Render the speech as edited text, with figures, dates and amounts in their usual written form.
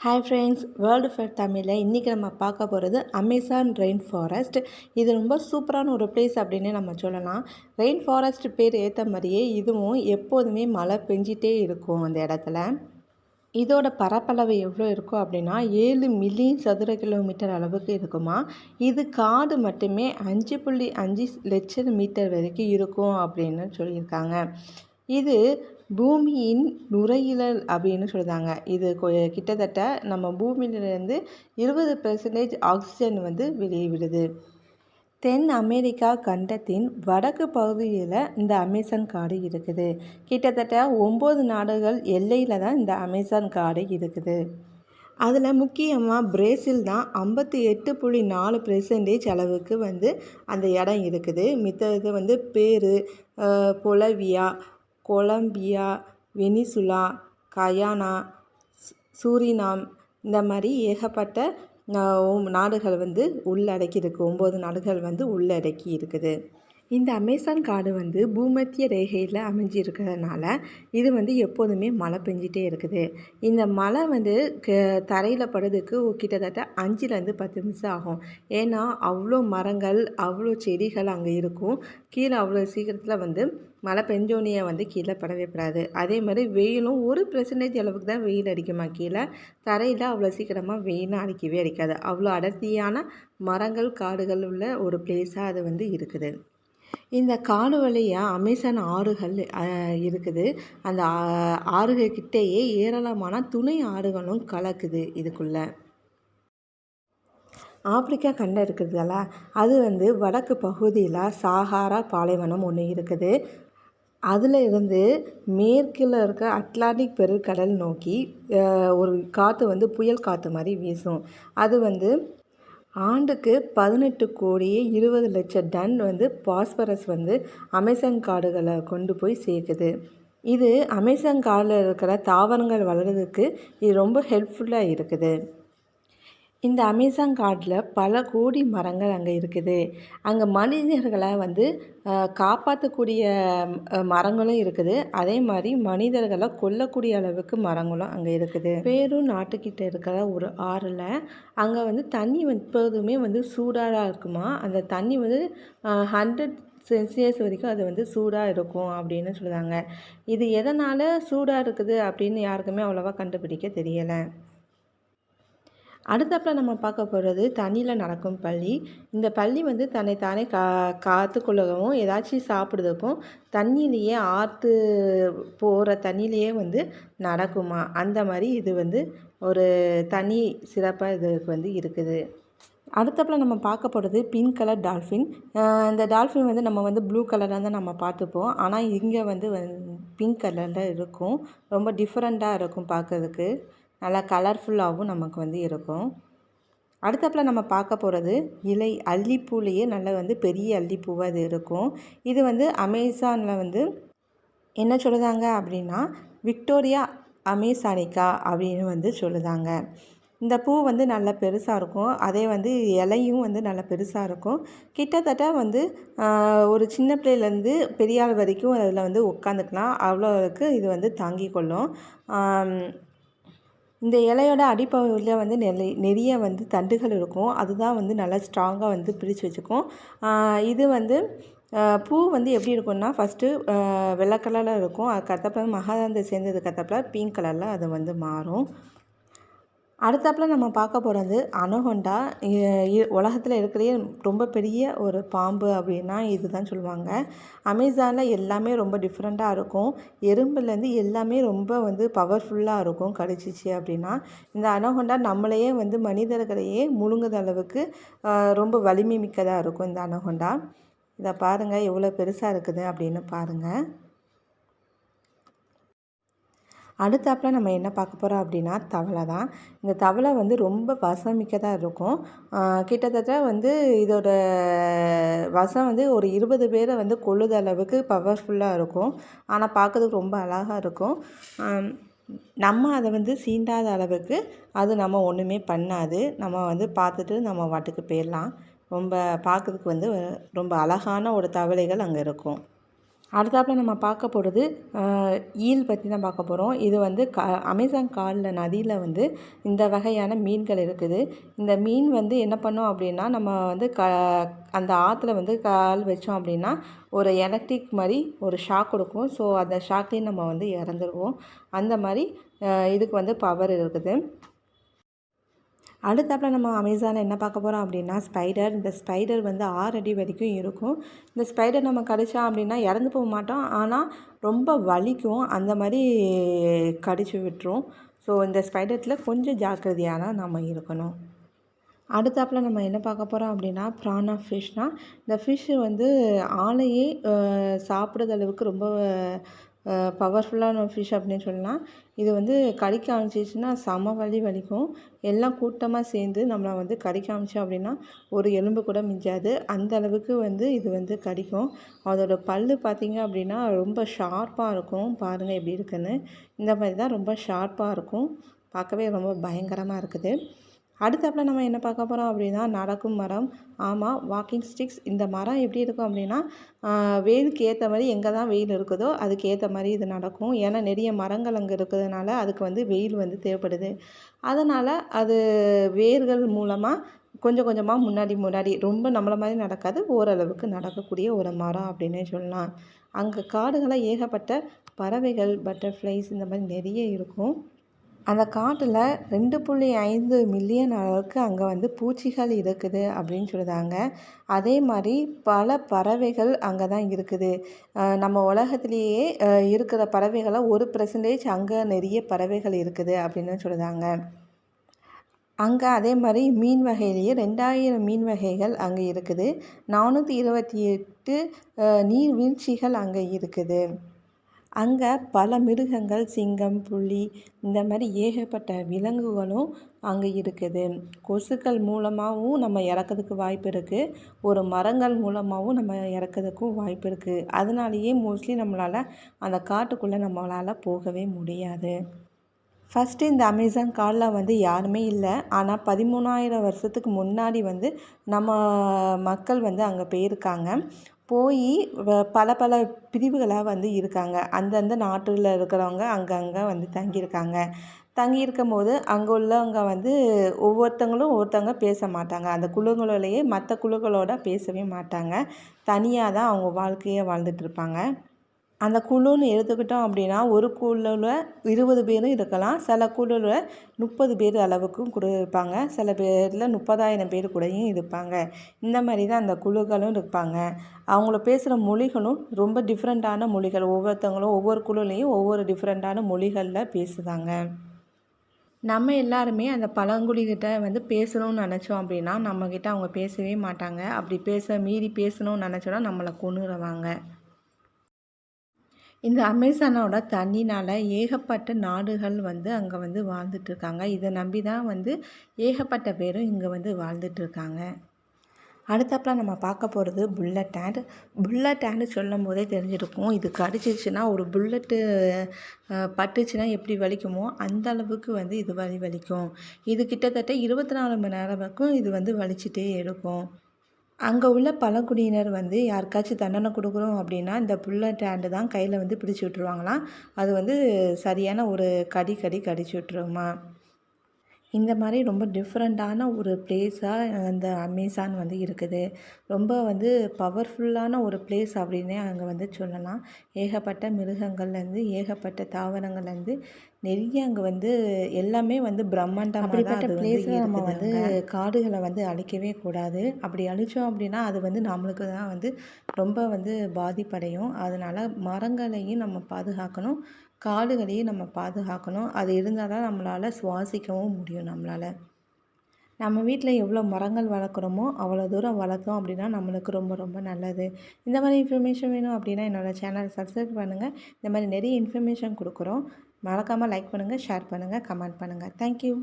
Hi friends, world fair தமிழில் இன்றைக்கி நம்ம பார்க்க போகிறது அமேசான் ரெயின் ஃபாரஸ்ட். இது ரொம்ப சூப்பரான ஒரு பிளேஸ் அப்படின்னு நம்ம சொல்லலாம். ரெயின் ஃபாரஸ்ட் பேர் ஏற்ற மாதிரியே இதுவும் எப்போதுமே மழை பெஞ்சிட்டே இருக்கும் அந்த இடத்துல. இதோட பரப்பளவு எவ்வளோ இருக்கும் அப்படின்னா 7 மில்லியன் சதுர கிலோமீட்டர் அளவுக்கு இருக்குமா. இது காடு மட்டுமே 5.5 லட்சம் மீட்டர் வரைக்கும் இருக்கும் அப்படின்னு சொல்லியிருக்காங்க. இது பூமியின் நுரையீரல் அப்படின்னு சொல்கிறாங்க. இது கிட்டத்தட்ட நம்ம பூமியிலேருந்து 20% ஆக்சிஜன் வெளியிடுது. தென் அமெரிக்கா கண்டத்தின் வடக்கு பகுதியில் இந்த அமேசான் காடு இருக்குது. கிட்டத்தட்ட 9 நாடுகள் எல்லையில் தான் இந்த அமேசான் காடு இருக்குது. அதில் முக்கியமாக பிரேசில் தான் 58.4% அளவுக்கு அந்த இடம் இருக்குது. மித்தது பேரு, பொலவியா, கொலம்பியா, வெனிசுலா, கயானா, சூரினாம் இந்த மாதிரி ஏகப்பட்ட நாடுகள் உள்ளடக்கி இருக்குது. 9 நாடுகள் உள்ளடக்கி இருக்குது. இந்த அமேசான் காடு பூமத்திய ரேகையில் அமைஞ்சிருக்கிறதுனால இது எப்போதுமே மழை பெஞ்சிட்டே இருக்குது. இந்த மழை தரையில் படுறதுக்கு கிட்டத்தட்ட 5லேருந்து 10 நிமிஷம் ஆகும். ஏன்னா அவ்வளோ மரங்கள், அவ்வளோ செடிகள் அங்கே இருக்கும். கீழே அவ்வளோ சீக்கிரத்தில் மழை பெஞ்சோனியை கீழே படவே படாது. அதே மாதிரி வெயிலும் 1% அளவுக்கு தான் வெயில் அடிக்குமா கீழே. தரையில் அவ்வளோ சீக்கிரமாக வெயிலும் அடிக்கவே அடிக்காது. அவ்வளோ அடர்த்தியான மரங்கள், காடுகள் உள்ள ஒரு பிளேஸாக அது இருக்குது. இந்த காடு வழியாக அமேசான் ஆறுகள் இருக்குது. அந்த ஆறுகள் கிட்டேயே ஏராளமான துணை ஆறுகளும் கலக்குது. இதுக்குள்ளே ஆப்பிரிக்கா கண்டம் இருக்குதுல்ல, அது வடக்கு பகுதியில் சாஹாரா பாலைவனம் ஒன்று இருக்குது. அதில் இருந்து மேற்கில் இருக்க அட்லாண்டிக் பெருங்கடல் நோக்கி ஒரு காற்று புயல் காற்று மாதிரி வீசும். அது ஆண்டுக்கு 18,20,00,000 டன் பாஸ்பரஸ் அமேசான் காடுகளை கொண்டு போய் சேர்க்குது. இது அமேசான் காடில் இருக்கிற தாவரங்கள் வளர்கிறதுக்கு இது ரொம்ப ஹெல்ப்ஃபுல்லாக இருக்குது. இந்த அமேசான் காட்டில் பல கோடி மரங்கள் அங்கே இருக்குது. அங்கே மனிதர்களை காப்பாற்றக்கூடிய மரங்களும் இருக்குது. அதே மாதிரி மனிதர்களை கொல்லக்கூடிய அளவுக்கு மரங்களும் அங்கே இருக்குது. பேரு நாட்டுக்கிட்ட இருக்கிற ஒரு ஆறில் அங்கே தண்ணி எப்போதுமே சூடாக இருக்குமா. அந்த தண்ணி 100 செல்சியஸ் வரைக்கும் அது சூடாக இருக்கும் அப்படின்னு சொல்லுறாங்க. இது எதனால் சூடாக இருக்குது அப்படின்னு யாருக்குமே அவ்வளோவா கண்டுபிடிக்க தெரியலை. அடுத்தப்பில் நம்ம பார்க்க போகிறது தண்ணியில் நடக்கும் பள்ளி. இந்த பள்ளி தன்னைத்தானே காத்துக்கொள்ளவும் ஏதாச்சும் சாப்பிட்றதுக்கும் தண்ணியிலேயே ஆற்று போகிற தண்ணியிலேயே நடக்குமா. அந்த மாதிரி இது ஒரு தனி சிறப்பாக இதுக்கு இருக்குது. அடுத்தப்பில் நம்ம பார்க்க போகிறது பிங்க் கலர் டால்ஃபின். இந்த டால்ஃபின் நம்ம ப்ளூ கலராக தான் நம்ம பார்த்துப்போம். ஆனால் இங்கே பிங்க் கலரில் இருக்கும். ரொம்ப டிஃப்ரெண்ட்டாக இருக்கும் பார்க்கறதுக்கு. நல்லா கலர்ஃபுல்லாகவும் நமக்கு இருக்கும். அடுத்தப்பில் நம்ம பார்க்க போகிறது இலை அல்லிப்பூலேயே நல்ல பெரிய அல்லிப்பூவாக அது இருக்கும். இது அமேசானில் என்ன சொல்லுதாங்க அப்படின்னா விக்டோரியா அமேசானிக்கா அப்படின்னு சொல்லுதாங்க. இந்த பூ நல்லா பெருசாக இருக்கும். அதே இலையும் நல்லா பெருசாக இருக்கும். கிட்டத்தட்ட ஒரு சின்ன பிள்ளையிலேருந்து பெரிய ஆள் வரைக்கும் அதில் உட்காந்துக்கலாம். அவ்வளோவுக்கு இது தாங்கி கொள்ளும். இந்த இலையோட அடிப்பகுதியில் நிறைய தண்டுகள் இருக்கும். அதுதான் நல்லா ஸ்ட்ராங்காக பிரித்து வச்சுக்கும். இது பூ எப்படி இருக்கும்னா ஃபஸ்ட்டு வெள்ளை கலரில் இருக்கும். அதுக்கடுத்தப்பில் மகரந்தம் சேர்ந்ததுக்கடுத்தப்பில் பிங்க் கலரில் அது மாறும். அடுத்தப்பில் நம்ம பார்க்க போகிறது அனகொண்டா. உலகத்தில் இருக்கிறதே ரொம்ப பெரிய ஒரு பாம்பு அப்படின்னா இது தான் சொல்லுவாங்க. அமேசானில் எல்லாமே ரொம்ப டிஃப்ரெண்ட்டாக இருக்கும். எறும்புலேருந்து எல்லாமே ரொம்ப பவர்ஃபுல்லாக இருக்கும். கடிச்சிச்சு அப்படின்னா இந்த அனகொண்டா நம்மளையே மனிதர்களையே முழுங்குத அளவுக்கு ரொம்ப வலிமை மிக்கதாக இருக்கும் இந்த அனகொண்டா. இதை பாருங்கள் எவ்வளோ பெருசாக இருக்குது அப்படின்னு பாருங்கள். அடுத்தாப்பில் நம்ம என்ன பார்க்க போகிறோம் அப்படின்னா தவளை தான். இந்த தவளை ரொம்ப வசமிக்கதாக இருக்கும். கிட்டத்தட்ட இதோட வசம் ஒரு 20 பேரை கொள்ளுத அளவுக்கு பவர்ஃபுல்லாக இருக்கும். ஆனால் பார்க்கறதுக்கு ரொம்ப அழகாக இருக்கும். நம்ம அதை சீண்டாத அளவுக்கு அது நம்ம ஒன்றுமே பண்ணாது. நம்ம பார்த்துட்டு நம்ம வாட்டுக்கு போயிடலாம். ரொம்ப பார்க்கறதுக்கு ரொம்ப அழகான ஒரு தவளைகள் அங்கே இருக்கும். அடுத்தாப்புல நம்ம பார்க்க போகிறது ஈல் பற்றி தான் பார்க்க போகிறோம். இது வந்து அமேசான் கால்ல நதியில் வந்து இந்த வகையான மீன்கள் இருக்குது. இந்த மீன் வந்து என்ன பண்ணும் அப்படின்னா, நம்ம வந்து அந்த ஆற்றுல வந்து கால் வச்சோம் அப்படின்னா ஒரு எலக்ட்ரிக் மாதிரி ஒரு ஷாக் கொடுக்கும். ஸோ அந்த ஷாக்லேயும் நம்ம வந்து இறந்துருவோம். அந்த மாதிரி இதுக்கு வந்து பவர் இருக்குது. அடுத்தாப்புல நம்ம அமேசானில் என்ன பார்க்க போகிறோம் அப்படின்னா ஸ்பைடர். இந்த ஸ்பைடர் வந்து 6 அடி வரைக்கும் இருக்கும். இந்த ஸ்பைடர் நம்ம கடித்தோம் அப்படின்னா இறந்து போக மாட்டோம், ஆனால் ரொம்ப வலிக்கும். அந்த மாதிரி கடித்து விட்டுரும். ஸோ இந்த ஸ்பைடரில் கொஞ்சம் ஜாக்கிரதையான நம்ம இருக்கணும். அடுத்தாப்புல நம்ம என்ன பார்க்க போகிறோம் அப்படின்னா ப்ரான் ஆஃப் ஃபிஷ்னால் இந்த ஃபிஷ்ஷு வந்து ஆளையே சாப்பிட்றது அளவுக்கு ரொம்ப பவர்ஃபுல்லான ஃபிஷ் அப்படின்னு சொல்லலாம். இது வந்து கடிக்க ஆரம்பிச்சிச்சுன்னா செம வலிக்கும். எல்லாம் கூட்டமாக சேர்ந்து நம்மளை வந்து கடிக்க ஆரம்பித்தோம் அப்படின்னா ஒரு எலும்பு கூட மிஞ்சாது. அந்த அளவுக்கு வந்து இது வந்து கடிக்கும். அதோட பல் பார்த்திங்க அப்படின்னா ரொம்ப ஷார்ப்பாக இருக்கும். பாருங்கள் எப்படி இருக்குன்னு. இந்த மாதிரி தான் ரொம்ப ஷார்ப்பாக இருக்கும். பார்க்கவே ரொம்ப பயங்கரமாக இருக்குது. அடுத்தாப்புல நம்ம என்ன பார்க்க போகிறோம் அப்படின்னா நடக்கும் மரம். ஆமாம், வாக்கிங் ஸ்டிக்ஸ். இந்த மரம் எப்படி இருக்கும் அப்படின்னா வெயிலுக்கு ஏற்ற மாதிரி எங்கே தான் வெயில் இருக்குதோ அதுக்கு ஏற்ற மாதிரி இது நடக்கும். ஏன்னா நிறைய மரங்கள் அங்கே இருக்கிறதுனால அதுக்கு வந்து வெயில் வந்து தேவைப்படுது. அதனால் அது வேர்கள் மூலமாக கொஞ்சம் கொஞ்சமாக முன்னாடி ரொம்ப நம்மளை மாதிரி நடக்காது, ஓரளவுக்கு நடக்கக்கூடிய ஒரு மரம் அப்படின்னே சொல்லலாம். அங்கே காடுகளில் ஏகப்பட்ட பறவைகள், பட்டர்ஃப்ளைஸ் இந்த மாதிரி நிறைய இருக்கும். அந்த காட்டில் 2.5 மில்லியன் அளவுக்கு அங்கே வந்து பூச்சிகள் இருக்குது அப்படின்னு சொல்லுதாங்க. அதே மாதிரி பல பறவைகள் அங்கே தான் இருக்குது. நம்ம உலகத்திலேயே இருக்கிற பறவைகளை 1% அங்கே நிறைய பறவைகள் இருக்குது அப்படின்னு சொல்லுதாங்க. அங்கே அதே மாதிரி மீன் வகையிலேயே 2000 மீன் வகைகள் அங்கே இருக்குது. 428 நீர்வீழ்ச்சிகள் அங்கே இருக்குது. அங்கே பல மிருகங்கள், சிங்கம், புலி இந்த மாதிரி ஏகப்பட்ட விலங்குகளும் அங்கே இருக்குது. கொசுக்கள் மூலமாகவும் நம்ம இறக்கிறதுக்கு வாய்ப்பு இருக்குது. ஒரு மரங்கள் மூலமாகவும் நம்ம இறக்கிறதுக்கும் வாய்ப்பு இருக்குது. அதனாலேயே மோஸ்ட்லி நம்மளால் அந்த காட்டுக்குள்ளே நம்மளால் போகவே முடியாது. ஃபஸ்ட்டு இந்த அமேசான் காட்டில் வந்து யாருமே இல்லை. ஆனால் 13,000 வருஷத்துக்கு முன்னாடி வந்து நம்ம மக்கள் வந்து அங்கே போயிருக்காங்க. போய் பல பல பிரிவுகளாக வந்து இருக்காங்க. அந்தந்த நாட்டில் இருக்கிறவங்க அங்கங்கே வந்து தங்கியிருக்காங்க. தங்கியிருக்கும்போது அங்கே உள்ளவங்க வந்து ஒவ்வொருத்தவங்க பேச மாட்டாங்க. அந்த குழுக்களோடையே மற்ற குழுக்களோட பேசவே மாட்டாங்க. தனியாக தான் அவங்க வாழ்க்கையை வாழ்ந்துட்டுருப்பாங்க. அந்த குழுன்னு எடுத்துக்கிட்டோம் அப்படின்னா ஒரு குழுவில் 20 பேரும் இருக்கலாம். சில குழுவில் 30 பேர் அளவுக்கும் கூட இருப்பாங்க. சில பேரில் 30,000 பேர் கூடயும் இருப்பாங்க. இந்த மாதிரி தான் அந்த குழுக்களும் இருப்பாங்க. அவங்கள பேசுகிற மொழிகளும் ரொம்ப டிஃப்ரெண்ட்டான மொழிகள். ஒவ்வொருத்தவங்களும் ஒவ்வொரு குழுலையும் ஒவ்வொரு டிஃப்ரெண்ட்டான மொழிகளில் பேசுதாங்க. நம்ம எல்லாருமே அந்த பழங்குடிகிட்ட வந்து பேசணும்னு நினச்சோம் அப்படின்னா நம்மக்கிட்ட அவங்க பேசவே மாட்டாங்க. அப்படி மீறி பேசணும்னு நினச்சோன்னா நம்மளை கொன்னுருவாங்க. இந்த அமேசானோட தண்ணினால் ஏகப்பட்ட நாடுகள் வந்து அங்கே வந்து வாழ்ந்துட்டுருக்காங்க. இதை நம்பி தான் வந்து ஏகப்பட்ட பேரும் இங்கே வந்து வாழ்ந்துட்டுருக்காங்க. அடுத்தாப்புல நம்ம பார்க்க போகிறது புல்லட் ஹேண்ட். புல்லட் ஹேண்டு சொல்லும் போதே தெரிஞ்சிருக்கும். இது கடிச்சிச்சுன்னா ஒரு புல்லட்டு பட்டுச்சுன்னா எப்படி வலிக்குமோ அந்த அளவுக்கு வந்து இது வலிக்கும். இது கிட்டத்தட்ட 24 மணி நேரம் வரைக்கும் இது வந்து வலிச்சிட்டே இருக்கும். அங்கே உள்ள பழங்குடியினர் வந்து யாருக்காச்சும் தண்டனை கொடுக்குறோம் அப்படின்னா இந்த புல்லட் ஹேண்டு தான் கையில் வந்து பிடிச்சி விட்ருவாங்களாம். அது வந்து சரியான ஒரு கடிச்சு விட்ருமா. இந்த மாதிரி ரொம்ப டிஃப்ரெண்ட்டான ஒரு பிளேஸாக அந்த அமேசான் வந்து இருக்குது. ரொம்ப வந்து பவர்ஃபுல்லான ஒரு பிளேஸ் அப்படின்னே அங்கே வந்து சொல்லலாம். ஏகப்பட்ட மிருகங்கள்லேருந்து ஏகப்பட்ட தாவரங்கள்லேருந்து நிறைய அங்கே வந்து எல்லாமே வந்து பிரம்மாண்டமாக அப்படிப்பட்ட பிளேஸில் நம்ம வந்து காடுகளை வந்து அழிக்கவே கூடாது. அப்படி அழித்தோம் அப்படின்னா அது வந்து நம்மளுக்கு தான் வந்து ரொம்ப வந்து பாதிப்படையும். அதனால் மரங்களையும் நம்ம பாதுகாக்கணும், காடுகளையும் நம்ம பாதுகாக்கணும். அது இருந்தால் தான் நம்மளால் சுவாசிக்கவும் முடியும். நம்ம வீட்டில் எவ்வளோ மரங்கள் வளர்க்குறோமோ அவ்வளோ தூரம் வளர்த்தோம் அப்படின்னா நம்மளுக்கு ரொம்ப ரொம்ப நல்லது. இந்த மாதிரி இன்ஃபர்மேஷன் வேணும் அப்படின்னா என்னோடய சேனலை சப்ஸ்கிரைப் பண்ணுங்கள். இந்த மாதிரி நிறைய இன்ஃபர்மேஷன் கொடுக்குறோம். மறக்காமல் லைக் பண்ணுங்கள், ஷேர் பண்ணுங்கள், கமெண்ட் பண்ணுங்கள். தேங்க்யூ.